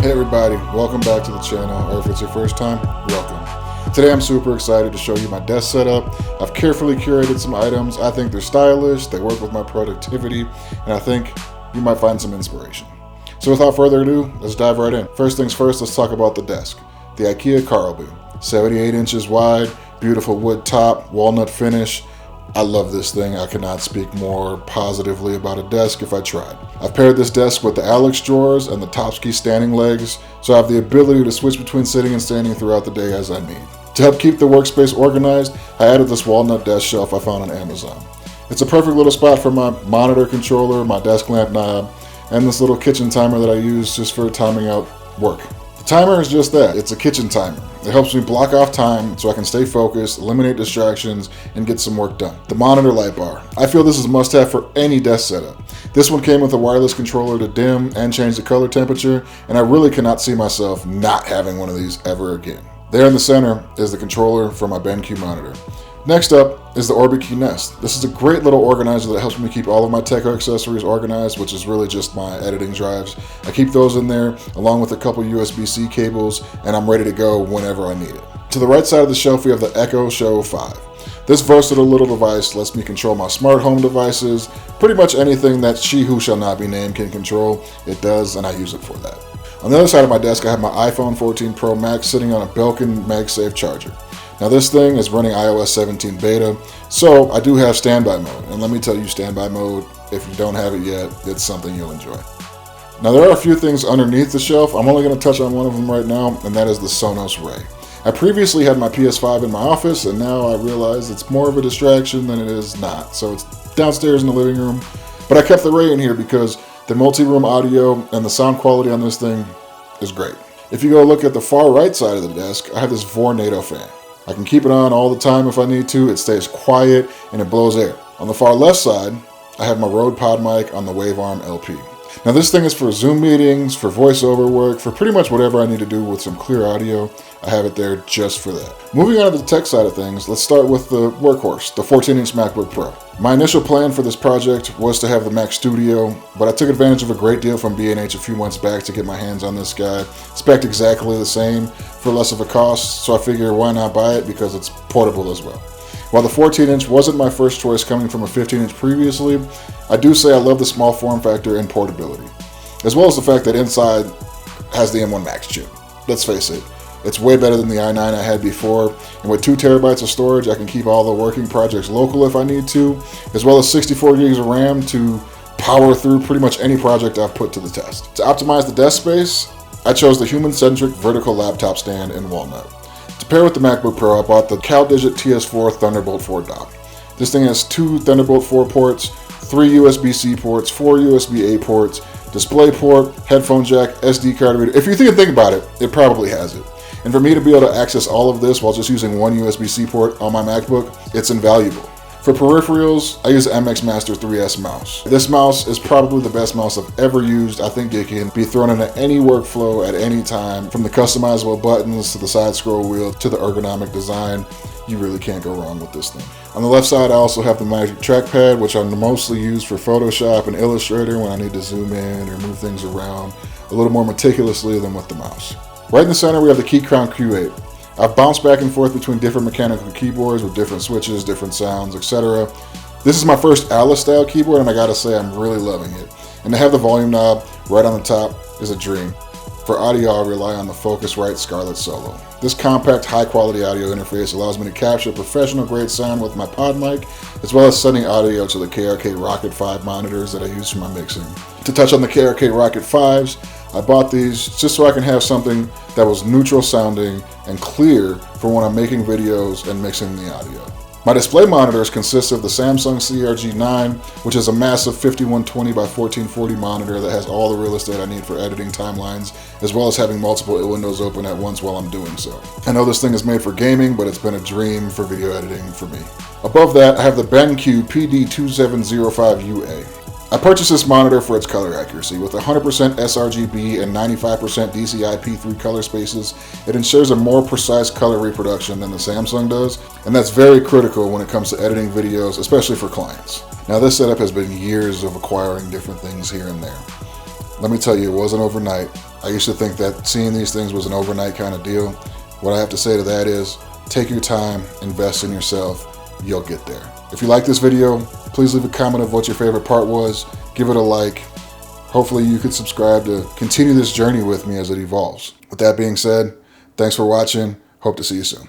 Hey everybody, welcome back to the channel, or if it's your first time, welcome. Today I'm super excited to show you my desk setup. I've carefully curated some items. I think they're stylish, they work with my productivity, and I think you might find some inspiration. So without further ado, let's dive right in. First things first, let's talk about the desk. The IKEA Carlby, 78 inches wide, beautiful wood top, walnut finish. I love this thing. I could not speak more positively about a desk if I tried. I've paired this desk with the Alex drawers and the Topsky standing legs, so I have the ability to switch between sitting and standing throughout the day as I need. To help keep the workspace organized, I added this walnut desk shelf I found on Amazon. It's a perfect little spot for my monitor controller, my desk lamp knob, and this little kitchen timer that I use just for timing out work. The timer is just that, it's a kitchen timer. It helps me block off time so I can stay focused, eliminate distractions, and get some work done. The monitor light bar. I feel this is a must-have for any desk setup. This one came with a wireless controller to dim and change the color temperature, and I really cannot see myself not having one of these ever again. There in the center is the controller for my BenQ monitor. Next up is the Orbitkey Nest. This is a great little organizer that helps me keep all of my tech accessories organized, which is really just my editing drives. I keep those in there along with a couple USB-C cables, and I'm ready to go whenever I need it. To the right side of the shelf, we have the Echo Show 5. This versatile little device lets me control my smart home devices. Pretty much anything that she who shall not be named can control, it does, and I use it for that. On the other side of my desk, I have my iPhone 14 Pro Max sitting on a Belkin Magsafe Charger. Now this thing is running iOS 17 beta, so I do have standby mode. And let me tell you, standby mode, if you don't have it yet, it's something you'll enjoy. Now there are a few things underneath the shelf. I'm only going to touch on one of them right now, and that is the Sonos Ray. I previously had my PS5 in my office, and now I realize it's more of a distraction than it is not. So it's downstairs in the living room, but I kept the Ray in here because the multi-room audio and the sound quality on this thing is great. If you go look at the far right side of the desk, I have this Vornado fan. I can keep it on all the time if I need to. It stays quiet and it blows air. On the far left side, I have my Rode Podmic on the WaveArm LP. Now this thing is for Zoom meetings, for voiceover work, for pretty much whatever I need to do with some clear audio. I have it there just for that. Moving on to the tech side of things, let's start with the workhorse, the 14-inch MacBook Pro. My initial plan for this project was to have the Mac Studio, but I took advantage of a great deal from B&H a few months back to get my hands on this guy. Spec'd exactly the same for less of a cost, so I figure why not buy it because it's portable as well. While the 14-inch wasn't my first choice coming from a 15-inch previously, I do say I love the small form factor and portability, as well as the fact that inside has the M1 Max chip. Let's face it, it's way better than the i9 I had before, and with 2 terabytes of storage, I can keep all the working projects local if I need to, as well as 64 gigs of RAM to power through pretty much any project I've put to the test. To optimize the desk space, I chose the human-centric vertical laptop stand in walnut. To pair with the MacBook Pro, I bought the CalDigit TS4 Thunderbolt 4 dock. This thing has 2 Thunderbolt 4 ports, 3 USB-C ports, 4 USB-A ports, display port, headphone jack, SD card reader. If you think about it, it probably has it. And for me to be able to access all of this while just using one USB-C port on my MacBook, it's invaluable. For peripherals, I use the MX Master 3S mouse. This mouse is probably the best mouse I've ever used. I think it can be thrown into any workflow at any time, from the customizable buttons to the side scroll wheel to the ergonomic design. You really can't go wrong with this thing. On the left side, I also have the Magic Trackpad, which I mostly use for Photoshop and Illustrator when I need to zoom in or move things around a little more meticulously than with the mouse. Right in the center, we have the Keychron Q8. I've bounced back and forth between different mechanical keyboards with different switches, different sounds, etc. This is my first Alice style keyboard, and I gotta say I'm really loving it. And to have the volume knob right on the top is a dream. For audio, I rely on the Focusrite Scarlett Solo. This compact, high-quality audio interface allows me to capture professional-grade sound with my Podmic, as well as sending audio to the KRK Rocket 5 monitors that I use for my mixing. To touch on the KRK Rocket 5s, I bought these just so I can have something that was neutral sounding and clear for when I'm making videos and mixing the audio. My display monitors consist of the Samsung CRG9, which is a massive 5120 by 1440 monitor that has all the real estate I need for editing timelines, as well as having multiple windows open at once while I'm doing so. I know this thing is made for gaming, but it's been a dream for video editing for me. Above that, I have the BenQ PD2705UA. I purchased this monitor for its color accuracy. With 100% sRGB and 95% DCI-P3 color spaces, it ensures a more precise color reproduction than the Samsung does, and that's very critical when it comes to editing videos, especially for clients. Now this setup has been years of acquiring different things here and there. Let me tell you, it wasn't overnight. I used to think that seeing these things was an overnight kind of deal. What I have to say to that is, take your time, invest in yourself, you'll get there. If you like this video, please leave a comment of what your favorite part was. Give it a like. Hopefully you can subscribe to continue this journey with me as it evolves. With that being said, thanks for watching. Hope to see you soon.